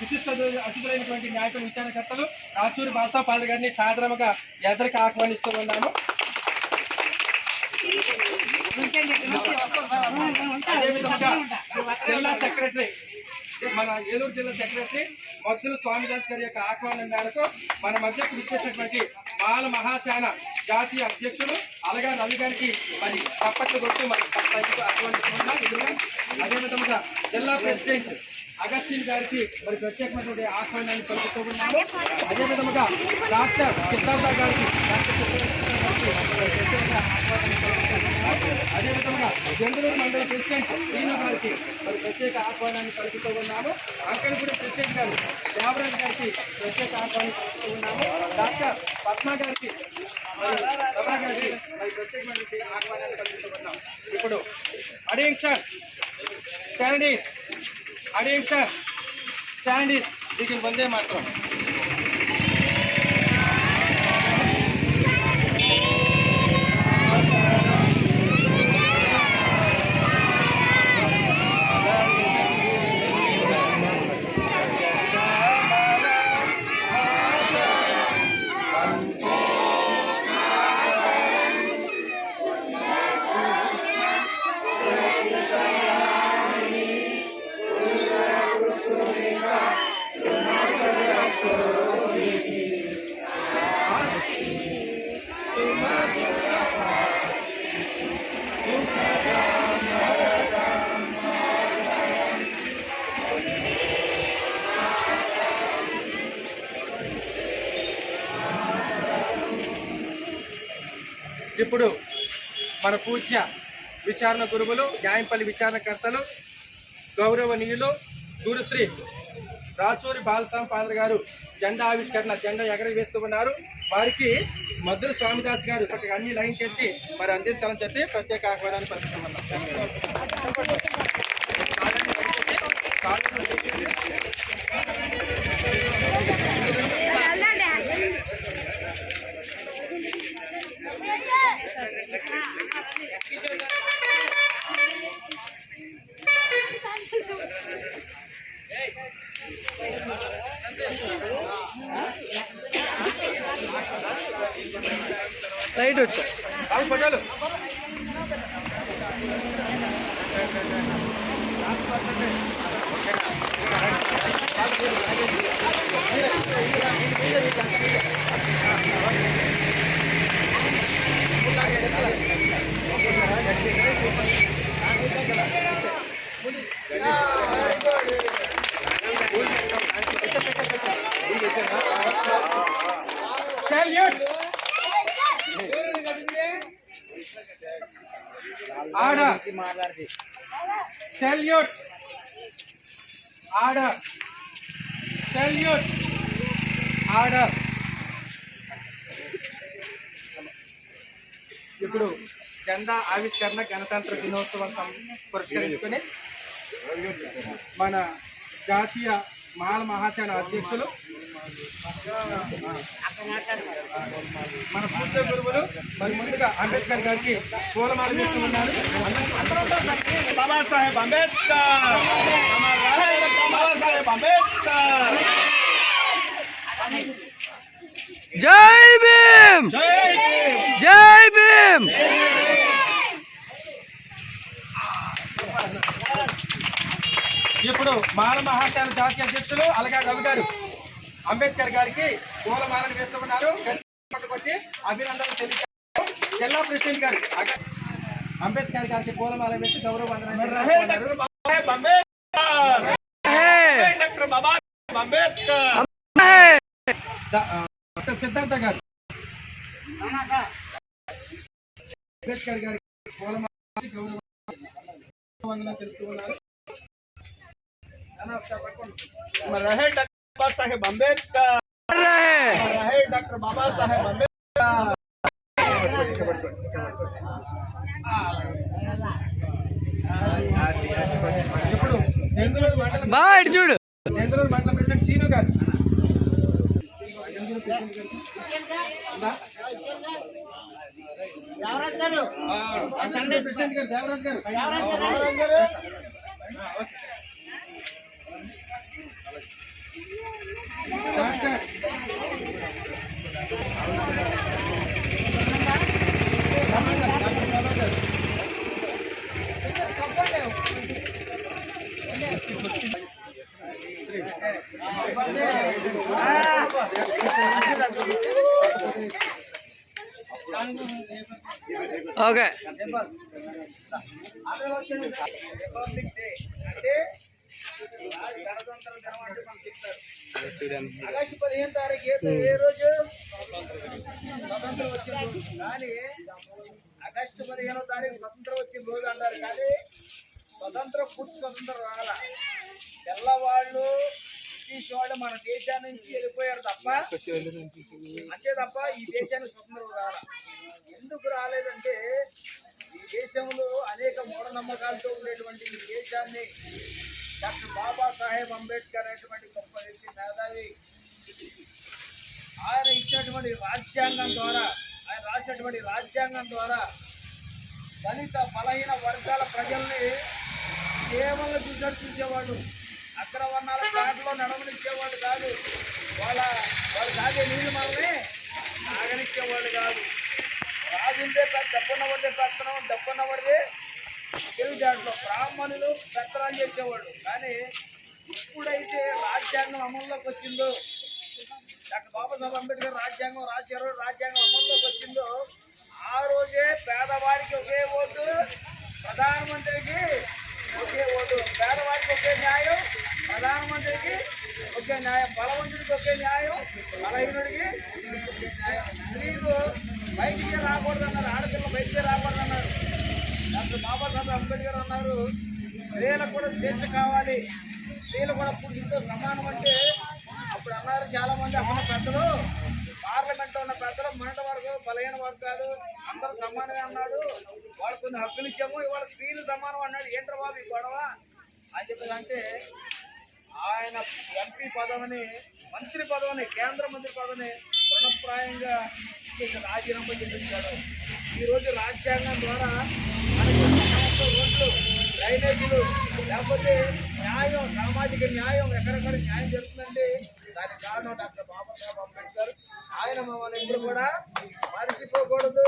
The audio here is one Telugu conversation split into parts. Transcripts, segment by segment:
విశిష్ట అతిథులైనటువంటి న్యాయపతి విచారణకర్తలు రాచూరి బాలసాపాల్ గారిని సాధారణంగా ఎదరికి ఆహ్వానిస్తూ ఉన్నాము. అదేవిధంగా జిల్లా సెక్రటరీ, మన ఏలూరు జిల్లా సెక్రటరీ మద్దుల స్వామిదాస్ గారి యొక్క ఆహ్వానం మేరకు మన మధ్యకు విచ్చేసినటువంటి బాల మహాసేన జాతీయ అధ్యక్షుడు అలగా రవి గారికి మరి తప్పట్లు కొట్టి మరి ఆహ్వానిస్తున్నాం. అదేవిధంగా జిల్లా ప్రెసిడెంట్ అగస్టిన్ గారికి మరి ప్రత్యేకమైనటువంటి ఆహ్వానాన్ని పలుకుతూ ఉన్నాము. అదేవిధంగా డాక్టర్ సిద్ధార్థ గారికి అదేవిధంగా జంగులూరు మండల ప్రెసిడెంట్ శ్రీను గారికి మరి ప్రత్యేక ఆహ్వానాన్ని పలుకుతూ ఉన్నాము. అంకనపూడి ప్రెసిడెంట్ గారు దేవరాజ్ గారికి ప్రత్యేక ఆహ్వానం పలుకుతూ ఉన్నాము. డాక్టర్ పద్మ గారికి సభా గారికి మరి ప్రత్యేకమైనటువంటి ఆహ్వానాన్ని పలుకుతూ ఉన్నాము. ఇప్పుడు అటెన్షన్ స్టాండీస్, అటెన్షన్ స్టాండీస్, దీనికి వందే మాత్రం. ఇప్పుడు మన పూజ్య విచారణ గురువులు, న్యాయంపల్లి విచారణకర్తలు, గౌరవనీయులు గురుశ్రీ రాచూరి బాలసాపాల్ గారు జెండా ఆవిష్కరణ, జెండా ఎగరవేస్తూ ఉన్నారు. వారికి మద్దుల స్వామిదాస్ గారు చక్కగా అన్ని లైన్ చేసి మరి అందించాలని చెప్పి ప్రత్యేక ఆహ్వానాన్ని పంపిస్తున్నాం. రైట్ వచ్చా ఫోటోలు order, salute, order, salute, order. ఇప్పుడు జెండా ఆవిష్కరణ గణతంత్ర దినోత్సవం పురస్కరించుకొని మన జాతీయ మాల మహాసేన అధ్యక్షులు, మన పూజ్య గురువులు మరి ముందుగా అంబేద్కర్ గారికి పూలమాల వేస్తూ ఉన్నారు. బాబాసాహెబ్ అంబేద్కర్, బాబాసాహెబ్ అంబేద్కర్. జై భీమ్, జై భీమ్. ఇప్పుడు మాల మహాసేన జాతీయ అధ్యక్షులు అలగా రవి గారు అంబేద్కర్ గారికి పూలమాలను వేస్తూ ఉన్నారు. కొట్టి అభినందనలు తెలిపారు. జిల్లా ప్రెసిడెంట్ గారు అంబేద్కర్ గారికి పూలమాల వేసి గౌరవ వందనాలు. సిద్ధార్థ గారు అంబేద్కర్ గారికి పూలమాల వేసి గౌరవ వందనాలు తెలుపుతూ ఉన్నారు. रहे डॉक्टर बाबा साहेब अम्बेडकर, रहे डॉक्टर बाबा साहेब अम्बेडकर. ఇప్పుడు బాగా ఇటు చూడు. నెందులూరు మండల ప్రెసిడెంట్ శ్రీను గారు, ప్రెసిడెంట్ గారు దేవరాజ్ గారు. ఓకే రిపబ్లిక్ డే అంటే గణతంత్ర దినం అంటే మనం చెప్తారు. ఆగస్టు 15 తారీఖు ఏ రోజు స్వతంత్రం వచ్చిన రోజు. కానీ ఆగస్టు 15వ తారీఖు స్వతంత్రం వచ్చిన రోజు అంటారు. కానీ స్వతంత్రం పూర్తి స్వతంత్రం రాల. తెల్లవాళ్ళు బ్రిటిష్ వాళ్ళు మన దేశాన్ని నుంచి వెళ్ళిపోయారు తప్ప, అంతే తప్ప ఈ దేశానికి స్వతంత్రం రాల. ఎందుకు రాలేదంటే ఈ దేశంలో అనేక మూఢనమ్మకాలతో ఉండేటువంటి ఈ దేశాన్ని డాక్టర్ బాబాసాహెబ్ అంబేద్కర్ అనేటువంటి గొప్ప వ్యక్తి, మేధావి, ఆయన ఇచ్చినటువంటి రాజ్యాంగం ద్వారా, ఆయన రాసినటువంటి రాజ్యాంగం ద్వారా దళిత బలహీన వర్గాల ప్రజల్ని కేవలం చూసేవాడు. అగ్రవర్ణాల దాంట్లో నడవనిచ్చేవాడు కాదు. వాళ్ళు తాగే నీళ్ళు మనల్ని తాగనిచ్చేవాడు కాదు. రాజుంటే డబ్బున్నవాడే పెత్తనం, డబ్బున్నవాడే తెలివితేటలో బ్రాహ్మణులు పెత్తనం చేసేవాడు. కానీ ఎప్పుడైతే రాజ్యాంగం అమల్లోకి వచ్చిందో, డాక్టర్ బాబాసాహెబ్ అంబేద్కర్ రాజ్యాంగం రాశారు, రాజ్యాంగం అమల్లోకి వచ్చిందో ఆ రోజే పేదవాడికి ఒకే ఓటు, ప్రధానమంత్రికి ఒకే ఓటు. పేదవాడికి ఒకే న్యాయం, ప్రధానమంత్రికి ఒకే న్యాయం. బలవంతుడికి ఒకే న్యాయం, బలహీనుడికి ఒకే న్యాయం. స్త్రీలు బయటికి రాకూడదన్నారు, ఆడపిల్ల బయటికి రాకూడదన్నారు. డాక్టర్ బాబాసాహెబ్ అంబేద్కర్ అన్నారు స్త్రీలకు కూడా స్వేచ్ఛ కావాలి, స్త్రీలు కూడా పురుషులతో సమానం. అంటే అప్పుడు అన్నారు చాలా మంది అక్కడ పెద్దలు, పార్లమెంట్లో ఉన్న పెద్దలు, మొన్నటి వరకు బలహీన వర్గాలు అందరూ సమానమే అన్నాడు. వాళ్ళు కొన్ని హక్కులు ఇచ్చాము, ఇవాళ స్త్రీలు సమానం అన్నాడు. ఏంట్రా బాబు ఈ గొడవ అని చెప్పేదంటే ఆయన ఎంపీ పదవిని, మంత్రి పదవిని, కేంద్ర మంత్రి పదవిని తృణప్రాయంగా రాజీనామా చేయించాడు. ఈరోజు రాజ్యాంగం ద్వారా మనకి రోడ్లు, డ్రైనేజీలు, లేకపోతే న్యాయం, సామాజిక న్యాయం ఎక్కడెక్కడ న్యాయం జరుగుతుందండి. దానికి కారణం డాక్టర్ బాబాసాహెబ్ అంబేద్కర్. ఆయన మమ్మల్ని ఎప్పుడు కూడా మర్చిపోకూడదు.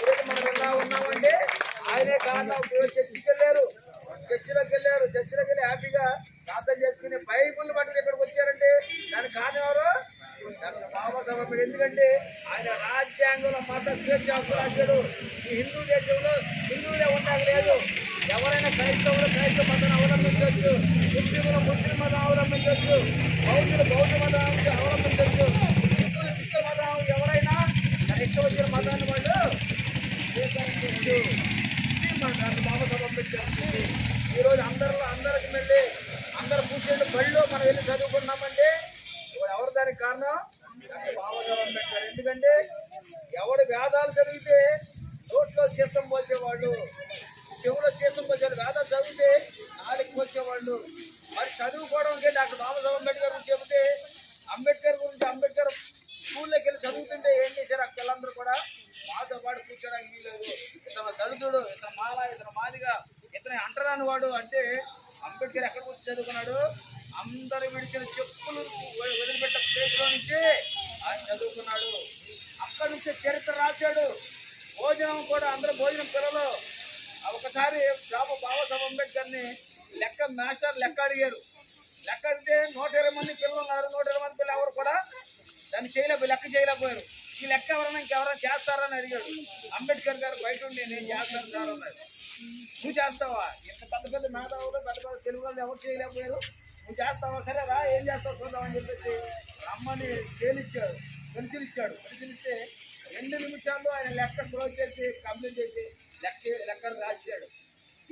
ఈరోజు మనం ఎలా ఉన్నామంటే ఆయనే కారణం. చర్చికి వెళ్ళారు, చర్చిలోకి వెళ్ళి హ్యాపీగా ప్రార్థన చేసుకుని బైబుల్ పట్టుకుని ఇక్కడికి వచ్చారంటే దానికి కారణం ఎవరు? డాక్టర్ బాబాసాహెబ్ అంబేద్కర్. ఎందుకంటే ఆయన రాజ్యాంగంలో మత స్వేచ్ఛ రాశాడు. ఈ హిందూ దేశంలో హిందువులే ఉండక లేదు. ఎవరైనా క్రైస్తవులు క్రైస్తవ మతాన్ని అవలంబించవచ్చు, ముస్లింలు ముస్లిం మతం అవలంబించవచ్చు, బౌద్ధులు బౌద్ధ మతం అవలంబించవచ్చు, సిక్కులు సిక్క మతం, ఎవరైనా తన ఇష్టం వచ్చిన మతాన్ని వాళ్ళు స్వీకరించవచ్చు. ఇది మన డాక్టర్ బాబాసాహెబ్ అంబేద్కర్. ఈరోజు అందరికి వెళ్ళి అందరు కూర్చొని బడిలో మనం వెళ్ళి చదువుకున్నామంటే ఎవరు దానికి కారణం? డాక్టర్ బాబాసాహెబ్ అంబేద్కర్. ఎందుకంటే ఎవడు వేదాలు చదివితే నోట్లో సీసం పోసేవాళ్ళు, చెవులో సీసం పోసేవాళ్ళు. వేదాలు చదివితే నాలుగు పోసేవాళ్ళు. మరి చదువుకోవడానికి డాక్టర్ బాబాసాహెబ్ అంబేద్కర్ గురించి చెబితే, అంబేద్కర్ స్కూల్లోకి వెళ్ళి చదువుతుంటే ఏం చేశారు? ఆ పిల్లలందరూ కూడా మాతో పాటు కూర్చోడానికి వీలేదు. ఇతను దళితుడు, ఇతను మాల, ఇతను మాదిగా, ఇతను అంటరాని వాడు అంటే అంబేద్కర్ ఎక్కడ కూర్చొని చదువుకున్నాడు? అందరు విడిచిన చెప్పులు వదిలిపెట్ట ప్లేస్లో నుంచి ఆయన చదువుకున్నాడు. అక్కడి నుంచే చరిత్ర రాశాడు. భోజనం కూడా అందరూ భోజనం పిల్లలు ఒకసారి బాబాసాహెబ్ అంబేద్కర్ని మాస్టర్ లెక్క అడిగారు. లెక్క అడిగితే 120 మంది పిల్లలు ఉన్నారు. 120 మంది పిల్లలు ఎవరు కూడా దాన్ని లెక్క చేయలేకపోయారు. ఈ లెక్క ఎవరైనా ఇంకెవరైనా చేస్తారని అడిగాడు. అంబేద్కర్ గారు బయట ఉండి నేను చేస్తాను సార్ అన్నాడు. నువ్వు చేస్తావా? ఇంత పెద్ద పెద్ద మేధావులు, పెద్ద పెద్ద తెలుగు వాళ్ళు ఎవరు చేయలేకపోయారు, నువ్వు చేస్తావా? సరే రా, ఏం చేస్తావు చూద్దామని చెప్పేసి రమ్మని స్కేలిచ్చాడు, పెన్సిల్ ఇస్తే 2 నిమిషాల్లో ఆయన లెక్క క్లోజ్ చేసి కంప్లీట్ చేసి లెక్కలు రాశాడు.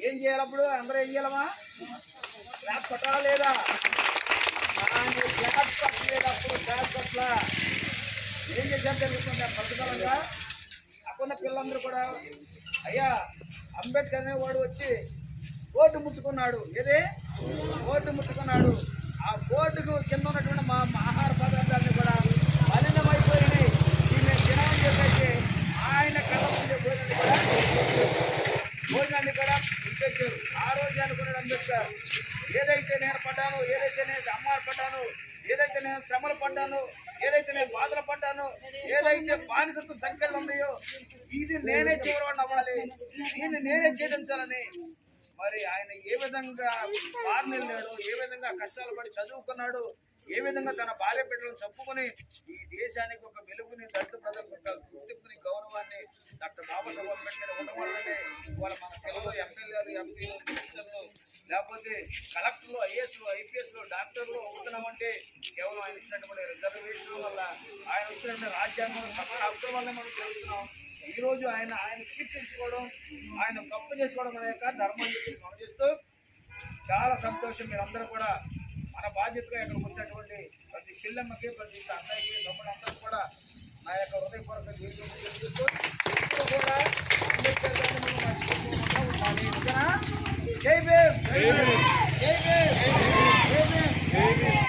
ఏం చేయాలప్పుడు? అందరూ ఏం చేయాలమా? క్లాస్ కొట్టాలా లేదా? క్లాస్ కొట్టలేదప్పుడు క్లాస్ కొట్ల ఏం చేశారు తెలుస్తుంది. ప్రతిఫలంగా అక్కడ పిల్లలందరూ కూడా అయ్యా అంబేద్కర్ అనే వాడు వచ్చి బోర్డు ముట్టుకున్నాడు. ఏదే బోర్డు ముట్టుకున్నాడు. ఆ బోర్డుకు కింద ఉన్నటువంటి మా ఆహార పదార్థాన్ని కూడా మలినమైపోయినాయి. దీన్ని తినమని చెప్పేసి ఆయన కళ్ళ ముందే భోజనాన్ని కూడా ఇచ్చేసారు. ఆ రోజు అనుకున్నాడు అంబేద్కర్, ఏదైతే నేను పడ్డాను, ఏదైతే నేను అమ్మారు పడ్డాను, ఏదైతే నేను శ్రమలు పడ్డాను, ఏదైతే నేను బాధలు పడ్డాను, ఏదైతే బానిసత్వ సంఖ్యలు ఉన్నాయో ఇది నేనే చివరివాడిని అవ్వాలి, దీన్ని నేనే ఛేదించాలని మరి ఆయన ఏ విధంగా వెళ్ళాడు, ఏ విధంగా కష్టాలు పడి చదువుకున్నాడు, ఏ విధంగా తన భార్య బిడ్డలను చెప్పుకుని ఈ దేశానికి ఒక వెలుగుని, దళిత ప్రజలకు ఒక గుర్తింపుని, గౌరవాన్ని డాక్టర్ బాబాసాహెబ్ అంబేద్కర్ ఇవ్వడం వల్లనే ఇవాళ మన తెలుగు ఎమ్మెల్యేలు, ఎంపీలు, మినిస్టర్లు, లేకపోతే కలెక్టర్లు, ఐఏఎస్లు, ఐపీఎస్లు, డాక్టర్లు అవుతున్నామంటే కేవలం ఆయన ఇచ్చినటువంటి రిజర్వేషన్ వల్ల, ఆయన ఇచ్చినటువంటి రాజ్యాంగం సమాన హక్కుల వల్ల మనం జరుగుతున్నాం. ఈ రోజు ఆయన కీర్తించుకోవడం, ఆయన గొప్ప చేసుకోవడం అనే యొక్క ధర్మాన్ని గమనిస్తూ చాలా సంతోషం. మీరందరూ కూడా మన బాధ్యతగా ఇక్కడికి వచ్చినటువంటి ప్రతి చెల్లెమ్మకి, ప్రతి అన్నయ్యకి, తమ్ముడందరూ కూడా నా యొక్క హృదయపూర్వక జీవితం తెలియజేస్తూ ఇప్పుడు కూడా అంబేద్కర్ గారిని మనం మర్చిపోకుండా ఉండాలి. ఓకేనా? జై భీమ్, జై భీమ్, జై భీమ్, జై భీమ్.